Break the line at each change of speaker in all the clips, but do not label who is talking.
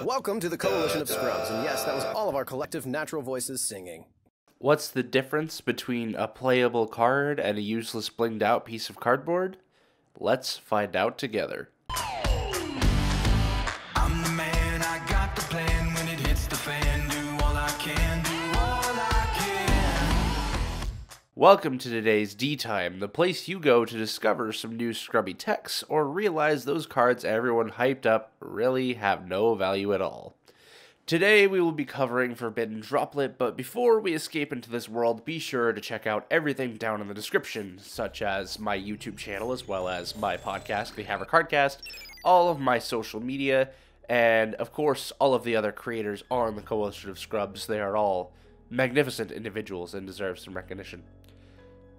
Welcome to the Coalition of Scrubs, and yes, that was all of our collective natural voices singing.
What's the difference between a playable card and a useless blinged out piece of cardboard? Let's find out together.
I'm the man, I got the plan. When it hits the fan, do all I can, do all I can.
Welcome to today's D-Time, the place you go to discover some new scrubby techs or realize those cards everyone hyped up really have no value at all. Today we will be covering Forbidden Droplet, but before we escape into this world, be sure to check out everything down in the description, such as my YouTube channel as well as my podcast, The Hammer Cardcast, all of my social media, and of course all of the other creators on the Coalition of Scrubs. They are all magnificent individuals and deserve some recognition.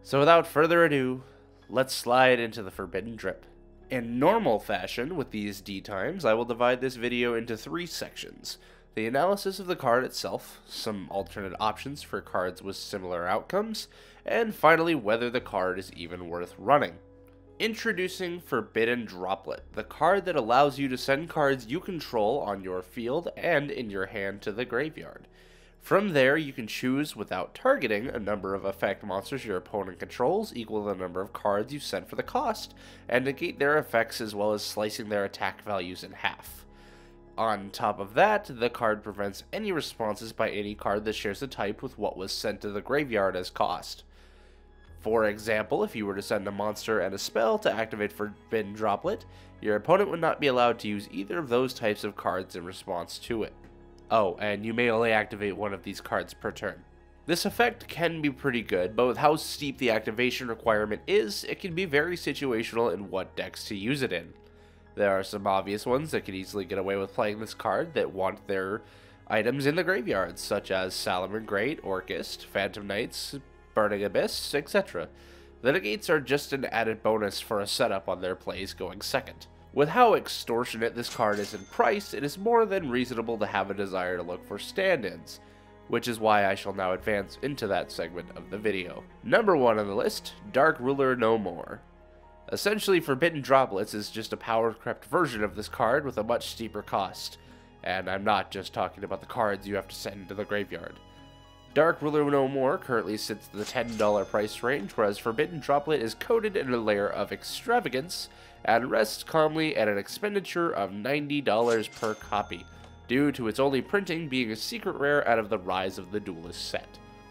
So without further ado, let's slide into the Forbidden Drip. In normal fashion with these D-Times, I will divide this video into 3 sections. The analysis of the card itself, some alternate options for cards with similar outcomes, and finally whether the card is even worth running. Introducing Forbidden Droplet, the card that allows you to send cards you control on your field and in your hand to the graveyard. From there, you can choose, without targeting, a number of effect monsters your opponent controls equal to the number of cards you sent for the cost, and negate their effects as well as slicing their attack values in half. On top of that, the card prevents any responses by any card that shares a type with what was sent to the graveyard as cost. For example, if you were to send a monster and a spell to activate Forbidden Droplet, your opponent would not be allowed to use either of those types of cards in response to it. Oh, and you may only activate one of these cards per turn. This effect can be pretty good, but with how steep the activation requirement is, it can be very situational in what decks to use it in. There are some obvious ones that could easily get away with playing this card that want their items in the graveyard, such as Salaman Great, Orcust, Phantom Knights, Burning Abyss, etc. The negates are just an added bonus for a setup on their plays going second. With how extortionate this card is in price, it is more than reasonable to have a desire to look for stand-ins, which is why I shall now advance into that segment of the video. Number 1 on the list, Dark Ruler No More. Essentially, Forbidden Droplets is just a power-crept version of this card with a much steeper cost. And I'm not just talking about the cards you have to send to the graveyard. Dark Ruler No More currently sits in the $10 price range, whereas Forbidden Droplet is coated in a layer of extravagance and rests calmly at an expenditure of $90 per copy, due to its only printing being a secret rare out of the Rise of the Duelist set.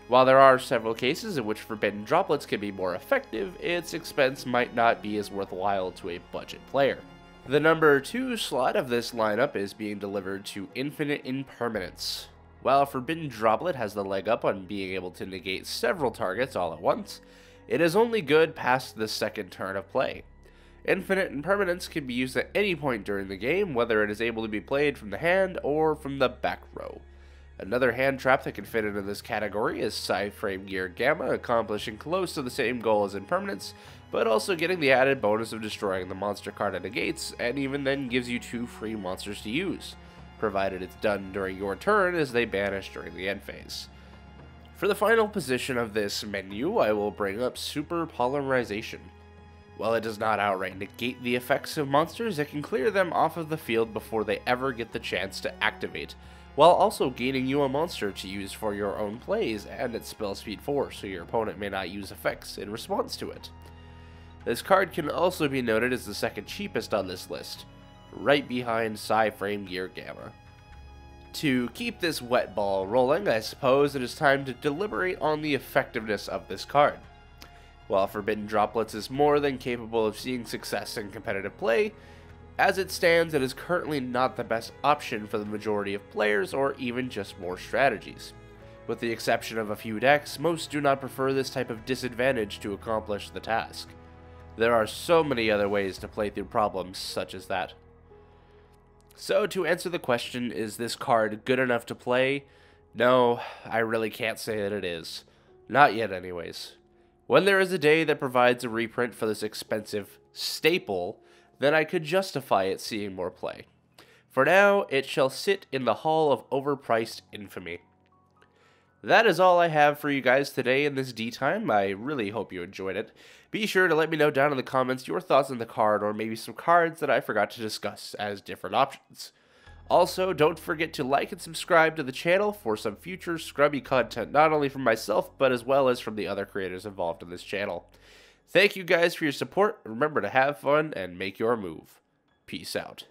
While there are several cases in which Forbidden Droplets can be more effective, its expense might not be as worthwhile to a budget player. The number 2 slot of this lineup is being delivered to Infinite Impermanence. While Forbidden Droplet has the leg up on being able to negate several targets all at once, it is only good past the second turn of play. Infinite Impermanence can be used at any point during the game, whether it is able to be played from the hand or from the back row. Another hand trap that can fit into this category is Psy-Frame Gear Gamma, accomplishing close to the same goal as Impermanence, but also getting the added bonus of destroying the monster card it negates, and even then gives you 2 free monsters to use, provided it's done during your turn as they banish during the end phase. For the final position of this menu, I will bring up Super Polymerization. While it does not outright negate the effects of monsters, it can clear them off of the field before they ever get the chance to activate, while also gaining you a monster to use for your own plays and at spell speed 4, so your opponent may not use effects in response to it. This card can also be noted as the second cheapest on this list, right behind Psy-Frame Gear Gamma. To keep this wet ball rolling, I suppose it is time to deliberate on the effectiveness of this card. While Forbidden Droplets is more than capable of seeing success in competitive play, as it stands, it is currently not the best option for the majority of players or even just more strategies. With the exception of a few decks, most do not prefer this type of disadvantage to accomplish the task. There are so many other ways to play through problems such as that. So to answer the question, is this card good enough to play? No, I really can't say that it is. Not yet anyways. When there is a day that provides a reprint for this expensive staple, then I could justify it seeing more play. For now, it shall sit in the hall of overpriced infamy. That is all I have for you guys today in this D-Time. I really hope you enjoyed it. Be sure to let me know down in the comments your thoughts on the card, or maybe some cards that I forgot to discuss as different options. Also, don't forget to like and subscribe to the channel for some future scrubby content, not only from myself, but as well as from the other creators involved in this channel. Thank you guys for your support. Remember to have fun and make your move. Peace out.